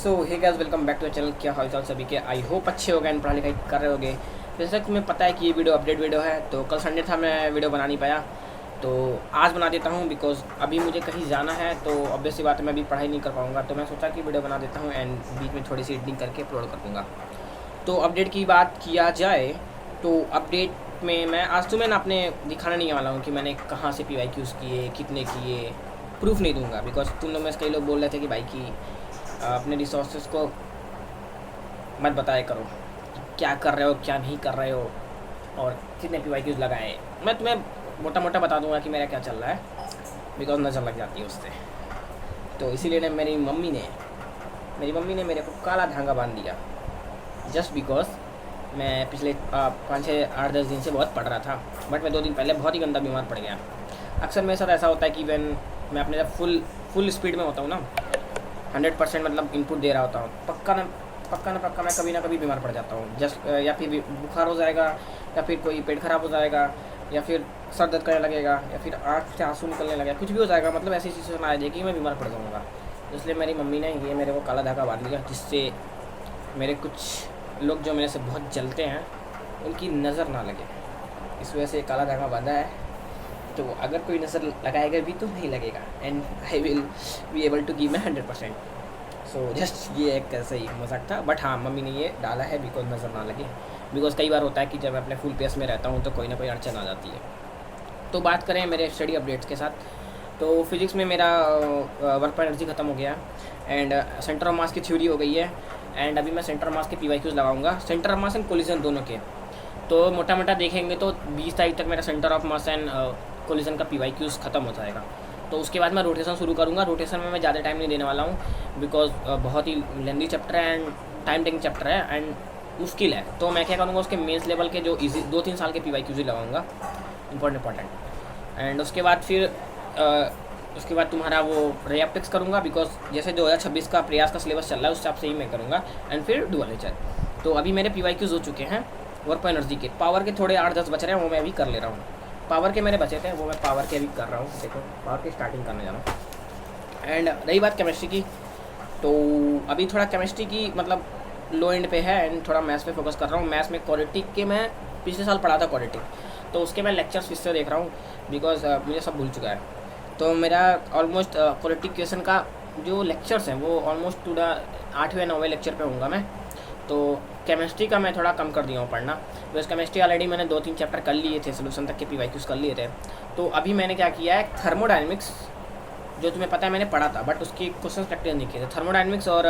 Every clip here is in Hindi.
So hey guys, welcome back to the channel. क्या हाल चाल सभी के? आई होप अच्छे हो गए एंड पढ़ाई लिखाई कर रहे होगे। जैसा कि तुम्हें पता है कि ये वीडियो अपडेट वीडियो है, तो कल संडे था, मैं वीडियो बना नहीं पाया, तो आज बना देता हूँ बिकॉज अभी मुझे कहीं जाना है, तो ऑब्वियस सी बात है मैं अभी पढ़ाई नहीं कर पाऊँगा, तो मैं सोचा कि वीडियो बना देता हूँ एंड बीच में थोड़ी सी एडिटिंग करके अपलोड कर दूँगा। तो अपडेट की बात किया जाए तो अपडेट में मैं आज तुम्हें ना अपने दिखाने नहीं वाला हूँ कि मैंने कहाँ से PYQs किए, कितने किए, प्रूफ नहीं दूंगा बिकॉज तुम लोग में से कई लोग बोल रहे थे कि भाई कि अपने रिसोर्सेज को मत बताया करो कि क्या कर रहे हो क्या नहीं कर रहे हो और कितने PYQs लगाए। मैं तुम्हें मोटा मोटा बता दूंगा कि मेरा क्या चल रहा है बिकॉज नज़र लग जाती है उससे। तो इसीलिए ना मेरी मम्मी ने मेरे को काला धागा बांध दिया जस्ट बिकॉज मैं पिछले 5 6 8 10 दिन से बहुत पढ़ रहा था, बट मैं 2 दिन पहले बहुत ही गंदा बीमार पड़ गया। अक्सर मेरे साथ ऐसा होता है कि मैं अपने फुल स्पीड में होता हूँ ना, 100% मतलब इनपुट दे रहा होता हूँ, पक्का ना मैं कभी ना कभी बीमार पड़ जाता हूँ। जस्ट या फिर बुखार हो जाएगा, या फिर कोई पेट खराब हो जाएगा, या फिर सर दर्द करने लगेगा, या फिर आँख से आंसू निकलने लगेगा, कुछ भी हो जाएगा। मतलब ऐसी सिचुएशन आ जाएगी कि मैं बीमार पड़ जाऊँगा। इसलिए मेरी मम्मी ने ये मेरे को काला धागा बांध दिया, जिससे मेरे कुछ लोग जो मेरे से बहुत जलते हैं उनकी नज़र ना लगे, इस वजह से काला धागा बांधा है। तो अगर कोई नज़र लगाएगा भी तो नहीं लगेगा and I will be able to give my 100%। So just ये एक ऐसा ही मजाक था, बट हाँ मम्मी ने ये डाला है बिकॉज नज़र ना लगे। बिकॉज कई बार होता है कि जब मैं अपने फुल पेस में रहता हूँ तो कोई ना कोई अड़चन आ जाती है। तो बात करें मेरे स्टडी अपडेट्स के साथ, तो फिज़िक्स में मेरा वर्क पर एनर्जी ख़त्म हो गया एंड सेंटर ऑफ मास की थ्योरी हो गई है एंड अभी मैं सेंटर ऑफ मास के PYQs लगाऊंगा, centre of mass and collision दोनों के। तो मोटा मोटा देखेंगे तो 20 तारीख तक मेरा centre of mass and collision का PYQs ख़त्म हो जाएगा। तो उसके बाद मैं रोटेशन शुरू करूँगा। रोटेशन में मैं ज़्यादा टाइम नहीं देने वाला हूँ बिकॉज बहुत ही लेंदी चैप्टर है एंड टाइम टेकिंग चैप्टर है एंड मुश्किल है। तो मैं क्या करूँगा, उसके मेंस लेवल के जो इजी 2-3 साल के PYQs ही लगाऊंगा, इंपॉर्टेंट। एंड उसके बाद तुम्हारा वो रेपिक्स करूँगा बिकॉज जैसे 2026 का प्रयास का सिलेबस चल रहा है उस हिसाब से ही मैं करूँगा एंड फिर डुअल नेचर। तो अभी मेरे PYQs हो चुके हैं वर्क पर एनर्जी के। पावर के थोड़े 8-10 बच रहे हैं, वो मैं अभी कर ले रहा हूँ। पावर के मेरे बचे थे, वो मैं पावर के अभी कर रहा हूँ। देखो पावर की स्टार्टिंग करने जा रहा हूँ। एंड रही बात केमिस्ट्री की, तो अभी थोड़ा केमिस्ट्री की मतलब लो एंड पे है एंड थोड़ा मैथ्स पे फोकस कर रहा हूँ। मैथ्स में क्वाड्रेटिक के मैं पिछले साल पढ़ा था क्वाड्रेटिक, तो उसके मैं लेक्चर्स फिर से देख रहा हूँ बिकॉज मुझे सब भूल चुका है। तो मेरा ऑलमोस्ट क्वाड्रेटिक क्वेश्चन का जो लेक्चर्स हैं वो ऑलमोस्ट पूरा 8वें 9वें लेक्चर पे होऊंगा मैं। तो केमिस्ट्री का मैं थोड़ा कम कर दिया हूँ पढ़ना, बिकॉज केमिस्ट्री ऑलरेडी मैंने 2-3 चैप्टर कर लिए थे, सोल्यूशन तक के PYQs कर लिए थे। तो अभी मैंने क्या किया है, थर्मोडायनेमिक्स जो तुम्हें पता है मैंने पढ़ा था, बट उसकी क्वेश्चन प्रैक्टिस नहीं किए थे। थर्मोडायनेमिक्स और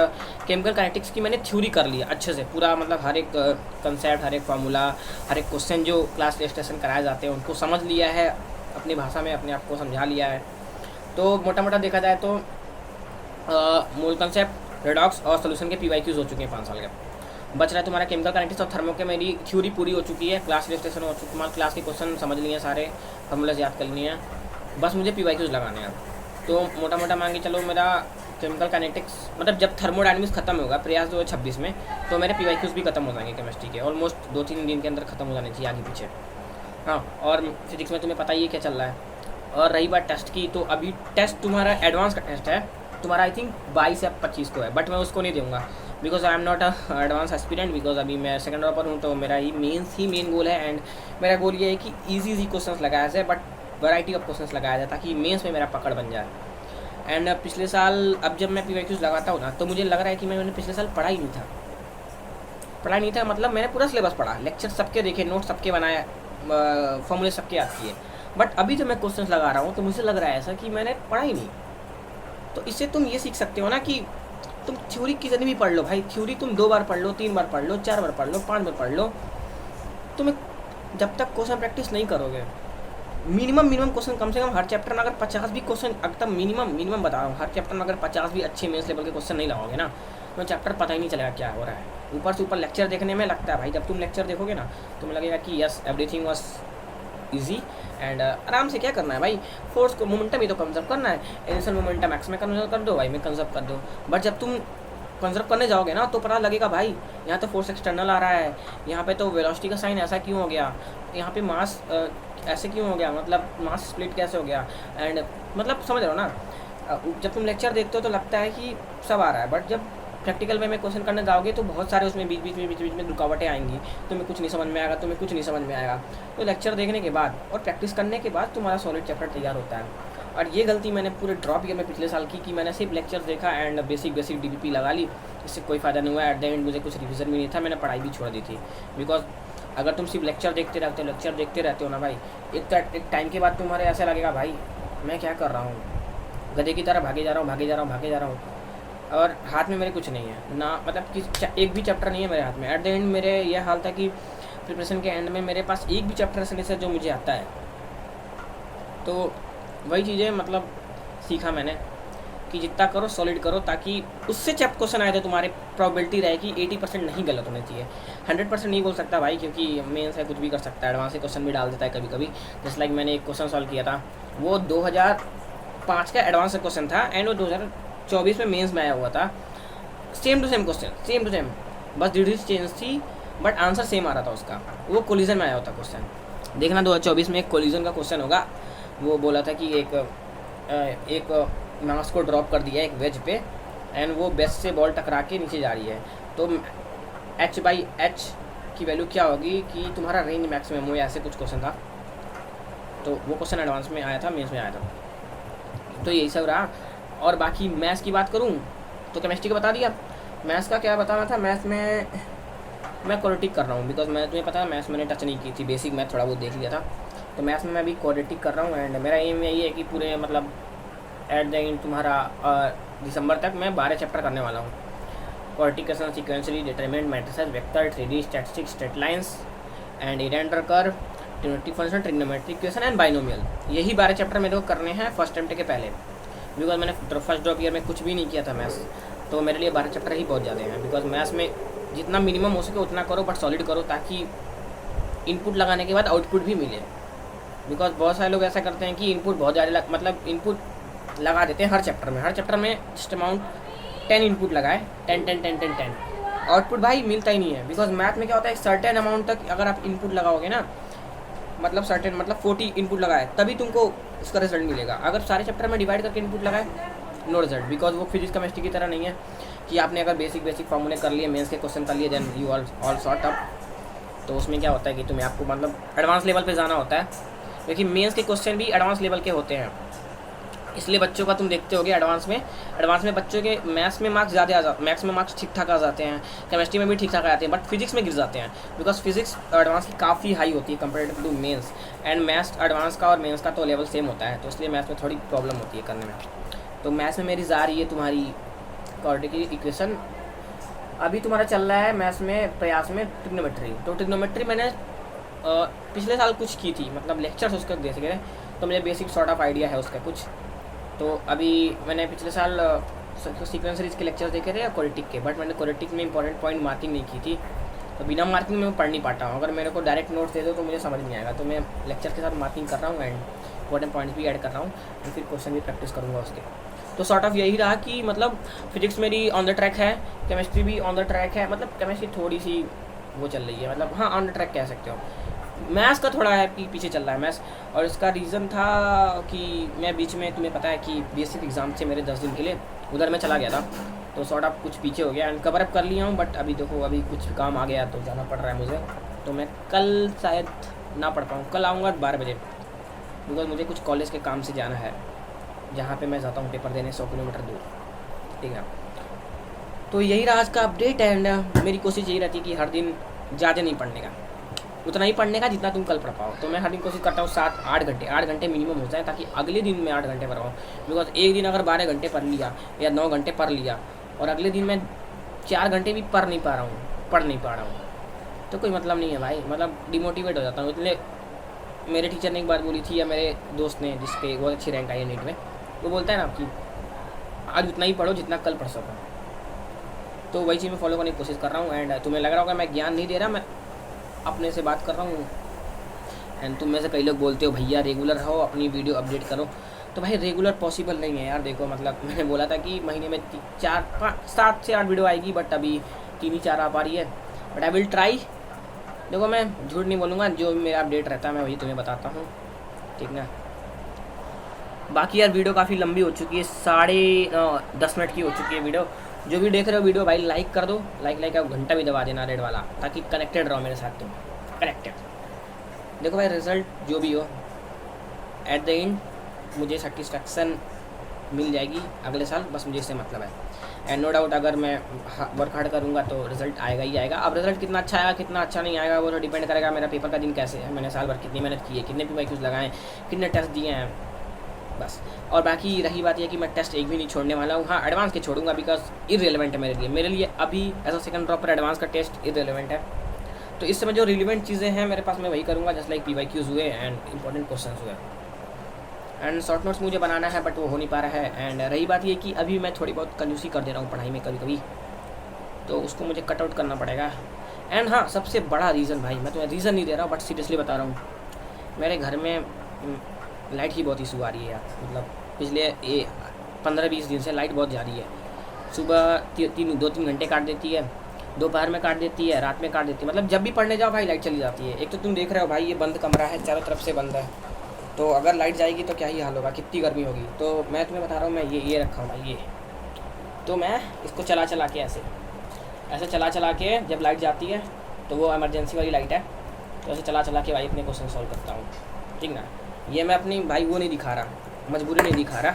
केमिकल काइनेटिक्स की मैंने थ्योरी कर लिया अच्छे से पूरा, मतलब हर एक कंसेप्ट, हर एक फार्मूला, हर एक क्वेश्चन जो क्लास रजिस्ट्रेशन कराए जाते हैं उनको समझ लिया है, अपनी भाषा में अपने आप को समझा लिया है। तो मोटा मोटा देखा जाए तो मूल कंसेप्ट, रेडॉक्स और सोल्यूशन के PYQs हो चुके हैं 5 साल के। बच रहा है तुम्हारा केमिकल काइनेटिक्स और थर्मो के। मेरी थ्योरी पूरी हो चुकी है, क्लास रजिस्ट्रेशन हो चुकी, तुम्हारे क्लास के क्वेश्चन समझ लिए हैं, सारे फार्मूलाज याद कर लिए हैं, बस मुझे PYQs लगाने हैं। तो मोटा मोटा मान के चलो मेरा केमिकल काइनेटिक्स मतलब जब थर्मोडायनेमिक्स खत्म होगा प्रयास 2026 में, तो मेरे PYQs भी खत्म हो जाएंगे केमिस्ट्री के, ऑलमोस्ट 2-3 दिन के अंदर खत्म हो जाने चाहिए आगे पीछे। हाँ, और फिजिक्स में तुम्हें पता ही है क्या चल रहा है। और रही बात टेस्ट की, तो अभी टेस्ट तुम्हारा एडवांस का टेस्ट है, तुम्हारा आई थिंक 22 या 25 को है, बट मैं उसको नहीं दूंगा because I am not a advance aspirant, because अभी मैं सेकंड रॉ पर हूँ। तो मेरा ही मेन गोल है एंड मेरा गोल ये है कि ईजी क्वेश्चन लगाया जाए, बट वैरायटी ऑफ क्वेश्चन लगाया जाए ताकि मेंस में मेरा पकड़ बन जाए। एंड पिछले साल अब जब मैं PYQs लगाता हूँ ना, तो मुझे लग रहा है कि मैंने पिछले साल पढ़ा ही नहीं था। मतलब मैंने पूरा सिलेबस पढ़ा, लेक्चर सबके देखे, नोट सबके बनाए, फॉर्मूले सबके याद किए, बट अभी जब मैं क्वेश्चन लगा रहा हूँ तो मुझे लग रहा है ऐसा कि मैंने पढ़ा ही नहीं। तो इससे तुम ये सीख सकते हो ना कि तुम थ्योरी कितनी भी पढ़ लो भाई, थ्योरी तुम 2 बार पढ़ लो, 3 बार पढ़ लो, 4 बार पढ़ लो, 5 बार पढ़ लो, तुम्हें जब तक क्वेश्चन प्रैक्टिस नहीं करोगे, मिनिमम क्वेश्चन कम से कम हर चैप्टर में अगर 50 भी क्वेश्चन, अगर मिनिमम बता रहा हूँ, हर चैप्टर में अगर 50 भी अच्छे मेंस लेवल के क्वेश्चन नहीं लगाओगे ना, तो चैप्टर पता ही नहीं चलेगा क्या हो रहा है। ऊपर से ऊपर लेक्चर देखने में लगता है भाई, जब तुम लेक्चर देखोगे ना तुम्हें लगेगा कि yes everything was easy and आराम से क्या करना है भाई, फोर्स को मोमेंटम ही तो कंजर्व करना है, इनिशियल मोमेंटम एक्स में कंजर्व कर दो, वाई में कंजर्व कर दो। बट जब तुम कंजर्व करने जाओगे ना तो पता लगेगा भाई यहाँ तो फोर्स एक्सटर्नल आ रहा है, यहाँ पे तो वेलोसिटी का साइन ऐसा क्यों हो गया, यहाँ पे मास ऐसे क्यों हो गया, मतलब मास स्प्लिट कैसे हो गया। एंड मतलब समझ रहे हो ना, जब तुम लेक्चर देखते हो तो लगता है कि सब आ रहा है, बट जब प्रैक्टिकल वे में क्वेश्चन करने जाओगे तो बहुत सारे उसमें बीच बीच में रुकावटें आएंगी, तुम्हें कुछ नहीं समझ में आएगा, तुम्हें कुछ नहीं समझ में आएगा। तो लेक्चर देखने के बाद और प्रैक्टिस करने के बाद तुम्हारा सॉलिड चैप्टर तैयार होता है। और ये गलती मैंने पूरे ड्रॉप ईयर में पिछले साल की कि मैंने सिर्फ लेक्चर देखा एंड बेसिक DPP लगा ली, इससे कोई फ़ायदा नहीं हुआ। एट द एंड मुझे कुछ रिविज़न भी नहीं था, मैंने पढ़ाई भी छोड़ दी थी। बिकॉज अगर तुम सिर्फ लेक्चर देखते रहते हो ना भाई, एक टाइम के बाद तुम्हारे ऐसा लगेगा भाई मैं क्या कर रहा हूँ, गधे की तरह भागे जा रहा हूँ और हाथ में मेरे कुछ नहीं है ना, मतलब कि एक भी चैप्टर नहीं है मेरे हाथ में। एट द एंड मेरे यह हाल था कि प्रिपरेशन के एंड में मेरे पास एक भी चैप्टर ऐसे नहीं था जो मुझे आता है। तो वही चीज़ें मतलब सीखा मैंने कि जितना करो सॉलिड करो, ताकि उससे जब क्वेश्चन आए तो तुम्हारे प्रोबेबिलिटी रहे कि 80% नहीं गलत होने चाहिए। 100% नहीं बोल सकता भाई, क्योंकि मेन से कुछ भी कर सकता है, एडवांस से क्वेश्चन भी डाल देता है कभी कभी। जस्ट लाइक मैंने एक क्वेश्चन सॉल्व किया था, वो 2005 का एडवांस क्वेश्चन था एंड वो 2024 में मेंस में आया हुआ था। Same to same question, same to same, बस डिटेल्स चेंज थी बट आंसर सेम आ रहा था उसका। वो कोलिजन में आया होता क्वेश्चन। देखना 2024 में एक कोलिजन का क्वेश्चन होगा। वो बोला था कि एक मास को ड्रॉप कर दिया एक वेज पे एंड वो बेस से बॉल टकरा के नीचे जा रही है, तो h/h की वैल्यू क्या होगी कि तुम्हारा रेंज मैक्सिमम हो, या ऐसे कुछ क्वेश्चन था। तो वो क्वेश्चन एडवांस में आया था, मेंस में आया था। तो यही सब रहा। और बाकी मैथ्स की बात करूँ तो केमिस्ट्री का बता दिया। मैथ्स का क्या बताना था, मैथ्स में मैं क्वाड्रेटिक कर रहा हूँ बिकॉज मैं तुम्हें पता है मैथ्स मैंने टच नहीं की थी, बेसिक मैथ थोड़ा बहुत देख लिया था। तो मैथ्स में मैं अभी क्वाड्रेटिक कर रहा हूँ एंड मेरा एम यही है कि पूरे मतलब एट द एंड तुम्हारा दिसंबर तक मैं 12 चैप्टर करने वाला हूँ। Quadratic equation, sequentially determinant matrices, vector, 3D, statistics, straight lines and इरेंडर curve, trigonometric function, trigonometric equation and binomial. यही 12 चैप्टर मेरे को करने हैं फर्स्ट अटेम्प्ट के पहले, बिकॉज मैंने फर्स्ट ड्रॉप ईयर में कुछ भी नहीं किया था मैथ्स। तो मेरे लिए 12 चैप्टर ही बहुत ज़्यादा हैं, बिकॉज मैथ्स में जितना मिनिमम हो सके उतना करो बट सॉलिड करो, ताकि इनपुट लगाने के बाद आउटपुट भी मिले। बिकॉज बहुत सारे लोग ऐसा करते हैं कि इनपुट बहुत ज़्यादा मतलब इनपुट लगा देते हैं हर चैप्टर में जस्ट अमाउंट 10 इनपुट लगाए, 10 आउटपुट भाई मिलता ही नहीं है। बिकॉज मैथ में क्या होता है, सर्टेन अमाउंट तक अगर आप इनपुट लगाओगे ना, मतलब सर्टेन मतलब 40 इनपुट लगाए तभी तुमको उसका रिजल्ट मिलेगा। अगर सारे चैप्टर में डिवाइड करके इनपुट लगाए, नो रिजल्ट। बिकॉज वो फिजिक्स केमिस्ट्री की तरह नहीं है कि आपने अगर बेसिक फॉर्मूले कर लिए, मेंस के क्वेश्चन कर लिए, then you all sort up. तो उसमें क्या होता है कि तुम्हें आपको मतलब एडवांस लेवल पे जाना होता है, क्योंकि मेंस के क्वेश्चन भी एडवांस लेवल के होते हैं। इसलिए बच्चों का तुम देखते होगे एडवांस में बच्चों के मैथ्स में मार्क्स ज़्यादा आ जाते, मैथ्स में मार्क्स ठीक ठाक आ जाते हैं, केमिस्ट्री में भी ठीक ठाक आ जाते हैं, बट फिजिक्स में गिर जाते हैं। बिकॉज फिजिक्स एडवांस की काफ़ी हाई होती है comparative to Mains, and maths advance का और मेंस का तो लेवल सेम होता है, तो इसलिए मैथ्स में थोड़ी प्रॉब्लम होती है करने में। तो मैथ्स में मेरी जा रही है तुम्हारी क्वाड्रेटिक इक्वेशन। अभी तुम्हारा चल रहा है मैथ्स में प्रयास में ट्रिग्नोमेट्री। तो ट्रिग्नोमेट्री मैंने पिछले साल कुछ की थी, मतलब लेक्चर्स उसके देखे गए, तो मुझे बेसिक सॉर्ट ऑफ आइडिया है उसका कुछ। तो अभी मैंने पिछले साल सीक्वेंस सीरीज के लेक्चर्स देखे थे या क्वाड्रेटिक के, बट मैंने क्वाड्रेटिक में इंपॉर्टेंट पॉइंट मार्किंग नहीं की थी, तो बिना मार्किंग में मैं पढ़ नहीं पाता हूँ। अगर मेरे को डायरेक्ट नोट्स दे दो तो मुझे समझ नहीं आएगा, तो मैं लेक्चर के साथ मार्किंग कर रहा हूँ एंड इंपॉर्टेंट पॉइंट्स भी ऐड कर रहा हूँ, और फिर क्वेश्चन भी प्रैक्टिस करूँगा उसके। तो सॉर्ट ऑफ यही रहा कि मतलब फिजिक्स मेरी ऑन द ट्रैक है, केमिस्ट्री भी ऑन द ट्रैक है, मतलब केमिस्ट्री थोड़ी सी वो चल रही है, मतलब हाँ ऑन द ट्रैक कह सकते हो। मैथ्स का थोड़ा है कि पीछे चल रहा है मैथ्स, और इसका रीज़न था कि मैं बीच में तुम्हें पता है कि बेसिक एग्ज़ाम से मेरे 10 दिन के लिए उधर मैं चला गया था, तो सॉर्ट ऑफ कुछ पीछे हो गया एंड कवर अप कर लिया हूँ। बट अभी देखो अभी कुछ काम आ गया तो जाना पड़ रहा है मुझे, तो मैं कल शायद ना पढ़ पाऊँ, कल आऊँगा 12 बजे, बिकॉज मुझे कुछ कॉलेज के काम से जाना है जहाँ पे मैं जाता हूँ पेपर देने 100 किलोमीटर दूर, ठीक है। तो यही रहा आज का अपडेट एंड मेरी कोशिश यही रहती है कि हर दिन ज़्यादा नहीं पढ़ने का, उतना ही पढ़ने का जितना तुम कल पढ़ पाओ। तो मैं हर दिन कोशिश करता हूँ 7-8 घंटे मिनिमम हो जाए, ताकि अगले दिन मैं 8 घंटे पढ़ पाऊँ। बिकॉज एक दिन अगर 12 घंटे पढ़ लिया या 9 घंटे पढ़ लिया और अगले दिन मैं 4 घंटे भी पढ़ नहीं पा रहा हूँ तो कोई मतलब नहीं है भाई, मतलब डिमोटिवेट हो जाता हूँ। इसलिए मेरे टीचर ने एक बात बोली थी, या मेरे दोस्त ने जिसके बहुत अच्छी रैंक आई है नीट में, वो बोलता है ना कि आज उतना ही पढ़ो जितना कल पढ़ सको। तो वही चीज़ मैं फॉलो करने की कोशिश कर रहा हूँ एंड तुम्हें लग रहा होगा मैं ज्ञान नहीं दे रहा, मैं अपने से बात कर रहा हूँ। एंड तुम में से कई लोग बोलते हो भैया रेगुलर रहो, अपनी वीडियो अपडेट करो, तो भाई रेगुलर पॉसिबल नहीं है यार। देखो मतलब मैंने बोला था कि महीने में 7 से 8 वीडियो आएगी, बट अभी 3 ही 4 आ पा रही है, बट आई विल ट्राई। देखो मैं झूठ नहीं बोलूँगा, जो मेरा अपडेट रहता है मैं वही तुम्हें बताता हूँ, ठीक ना। बाकी यार वीडियो काफ़ी लंबी हो चुकी है, 10:30 मिनट की हो चुकी है वीडियो, जो भी देख रहे हो वीडियो भाई लाइक कर दो, लाइक का घंटा भी दबा देना रेड वाला, ताकि कनेक्टेड रहो मेरे साथ तुम, कनेक्टेड। देखो भाई रिज़ल्ट जो भी हो एट द एंड मुझे सेटिस्फैक्शन मिल जाएगी अगले साल, बस मुझे इससे मतलब है। एंड नो डाउट अगर मैं वर्क हार्ड करूँगा तो रिज़ल्ट आएगा ही आएगा। अब रिज़ल्ट कितना अच्छा आएगा कितना अच्छा नहीं आएगा वो तो डिपेंड करेगा मेरा पेपर का दिन कैसे है, मैंने साल भर कितनी मेहनत की है, कितने PYQs लगाए, कितने टेस्ट दिए हैं, बस। और बाकी रही बात यह कि मैं टेस्ट एक भी नहीं छोड़ने वाला हूँ। हाँ एडवांस के छोड़ूंगा बिकॉज इररिलेवेंट है मेरे लिए अभी एज अ सेकंड ड्रॉप पर एडवांस का टेस्ट इररिलेवेंट है। तो इस समय जो रिलेवेंट चीज़ें हैं मेरे पास मैं वही करूँगा, जस्ट लाइक PYQs हुए एंड इंपॉर्टेंट क्वेश्चन हुए। एंड शॉर्ट नोट्स मुझे बनाना है बट वो हो नहीं पा रहा है। एंड रही बात ये कि अभी मैं थोड़ी बहुत कंजूसी कर दे रहा हूँ पढ़ाई में कभी कभी, तो उसको मुझे कट आउट करना पड़ेगा। एंड हाँ सबसे बड़ा रीज़न भाई, मैं तुम्हें रीज़न नहीं दे रहा हूँ बट सीरियसली बता रहा हूँ, मेरे घर में लाइट की बहुत इशू आ रही है यार। मतलब पिछले 15-20 दिन से लाइट बहुत जा रही है। सुबह 2-3 घंटे काट देती है, दोपहर में काट देती है, रात में काट देती है। मतलब जब भी पढ़ने जाओ भाई लाइट चली जाती है। एक तो तुम देख रहे हो भाई ये बंद कमरा है, चारों तरफ से बंद है, तो अगर लाइट जाएगी तो क्या ही हाल होगा, कितनी गर्मी होगी। तो मैं तुम्हें बता रहा हूँ, मैं ये रखा हूँ भाई, ये तो मैं इसको चला के ऐसे चला के जब लाइट जाती है तो वो इमरजेंसी वाली लाइट है, तो ऐसे चला के भाई अपने क्वेश्चन सॉल्व करता हूँ, ठीक ना। ये मैं अपनी भाई वो नहीं दिखा रहा, मजबूरी नहीं दिखा रहा,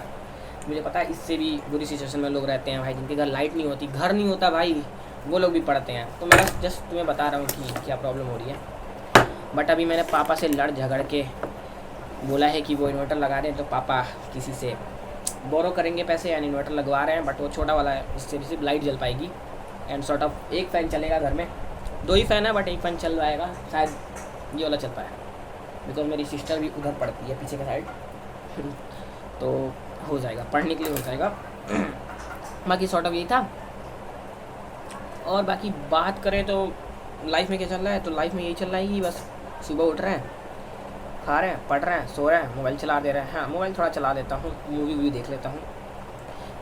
मुझे पता है इससे भी बुरी सिचुएशन में लोग रहते हैं भाई, जिनके घर लाइट नहीं होती, घर नहीं होता भाई, वो लोग भी पढ़ते हैं। तो मैं जस्ट तुम्हें बता रहा हूँ कि क्या प्रॉब्लम हो रही है। बट अभी मैंने पापा से लड़ झगड़ के बोला है कि वो इन्वर्टर लगा रहे हैं, तो पापा किसी से बोरो करेंगे पैसे एंड इन्वर्टर लगवा रहे हैं, बट वो छोटा वाला है, इससे सिर्फ लाइट जल पाएगी एंड सॉर्ट ऑफ एक फ़ैन चलेगा घर में। 2 ही फ़ैन है बट एक फ़ैन चल जाएगा, शायद ये वाला चल पाए, बिकॉज मेरी सिस्टर भी उधर पढ़ती है पीछे का साइड, तो हो जाएगा, पढ़ने के लिए हो जाएगा। बाकी सॉर्ट ऑफ यही था। और बाकी बात करें तो लाइफ में क्या चल रहा है, तो लाइफ में यही चल रहा है कि बस सुबह उठ रहे हैं, खा रहे हैं, पढ़ रहे हैं, सो रहे हैं, मोबाइल चला दे रहे हैं। हाँ मोबाइल थोड़ा चला देता हूँ, मूवी देख लेता हूँ।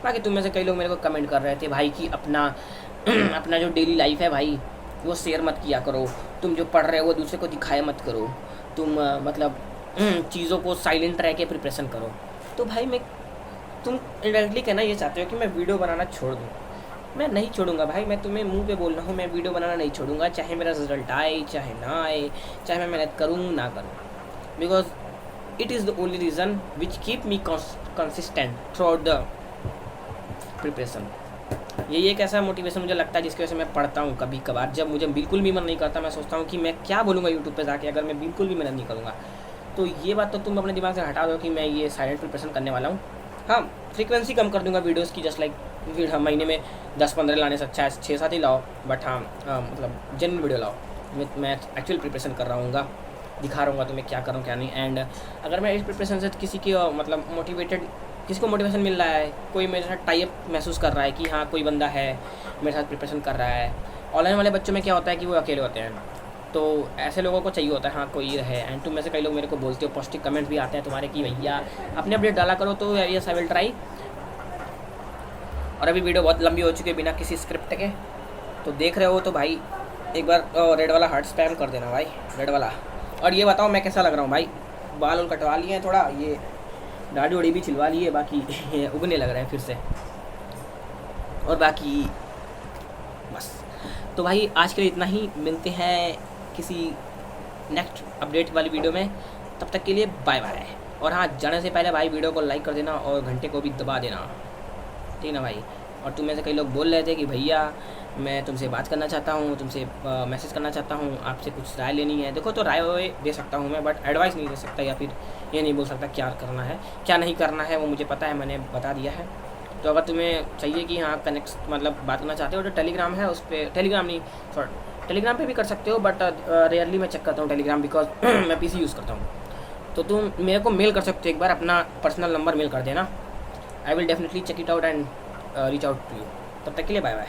बाकी तुम में से कई लोग मेरे को कमेंट कर रहे थे भाई कि अपना जो डेली लाइफ है भाई वो शेयर मत किया करो, तुम जो पढ़ रहे हो वो दूसरे को दिखाया मत करो, तुम मतलब चीज़ों को साइलेंट रह के प्रिपरेशन करो। तो भाई तुम इनडायरेक्टली कहना ये चाहते हो कि मैं वीडियो बनाना छोड़ दूँ। मैं नहीं छोड़ूंगा भाई, मैं तुम्हें मुंह पे बोल रहा हूँ, मैं वीडियो बनाना नहीं छोड़ूंगा, चाहे मेरा रिजल्ट आए चाहे ना आए, चाहे मैं मेहनत करूँ ना करूँ, because it is the only reason which keep me consistent through out the preparation. ये एक ऐसा मोटिवेशन मुझे लगता है जिसकी वजह से मैं पढ़ता हूँ कभी कभार। जब मुझे बिल्कुल भी मन नहीं करता, मैं सोचता हूँ कि मैं क्या बोलूँगा यूट्यूब पे जाके अगर मैं बिल्कुल भी मेहनत नहीं करूँगा। तो ये बात तो तुम अपने दिमाग से हटा दो कि मैं ये साइलेंट प्रिपरेशन करने वाला हूँ। हाँ फ्रीक्वेंसी कम कर दूँगा वीडियोज़ की, जस्ट लाइक हाँ महीने में 10-15 लाने से अच्छा है 6-7 ही लाओ, बट हाँ मतलब जेन्युइन वीडियो लाओ। मैं एक्चुअल प्रिपरेशन कर रहा हूँगा, दिखा रहा हूँ तुम्हें क्या करूँ क्या नहीं। एंड अगर मैं इस प्रिपरेशन से किसी की मतलब किसी को मोटिवेशन मिल रहा है, कोई मेरे साथ टाई अप महसूस कर रहा है कि हाँ कोई बंदा है मेरे साथ प्रिपरेशन कर रहा है। ऑनलाइन वाले बच्चों में क्या होता है कि वो अकेले होते हैं, तो ऐसे लोगों को चाहिए होता है हाँ कोई रहे। एंड तुम में से कई लोग मेरे को बोलते हो, पॉजिटिव कमेंट्स भी आते हैं तुम्हारे कि भैया अपने अपडेट डाला करो, तो यस आई विल ट्राई। और अभी वीडियो बहुत लंबी हो चुकी है बिना किसी स्क्रिप्ट के, तो देख रहे हो तो भाई एक बार रेड वाला हार्ट स्पैम कर देना भाई, रेड वाला। और ये बताओ मैं कैसा लग रहा हूँ भाई, बाल और कटवा लिए हैं थोड़ा, ये दाढ़ी उड़ी भी छिलवा ली है, बाकी उगने लग रहे हैं फिर से। और बाकी बस तो भाई आज के लिए इतना ही, मिलते हैं किसी नेक्स्ट अपडेट वाली वीडियो में, तब तक के लिए बाय बाय। और हाँ जाने से पहले भाई वीडियो को लाइक कर देना और घंटे को भी दबा देना, ठीक ना भाई। और तुम में से कई लोग बोल रहे थे कि भैया मैं तुमसे बात करना चाहता हूँ, तुमसे मैसेज करना चाहता हूँ, आपसे कुछ राय लेनी है। देखो तो राय दे सकता हूँ मैं, बट एडवाइस नहीं दे सकता, या फिर ये नहीं बोल सकता क्या करना है क्या नहीं करना है, वो मुझे पता है, मैंने बता दिया है। तो अगर तुम्हें चाहिए कि हाँ कनेक्ट मतलब बात करना चाहते हो तो टेलीग्राम है, उस पर टेलीग्राम पे भी कर सकते हो, बट रेयरली मैं चेक करता हूँ टेलीग्राम, बिकॉज मैं PC यूज़ करता हूँ। तो तुम मेरे को मेल कर सकते हो, एक बार अपना पर्सनल नंबर मेल कर देना, I will definitely check it out and reach out to you. तब तक के लिए बाय बाय।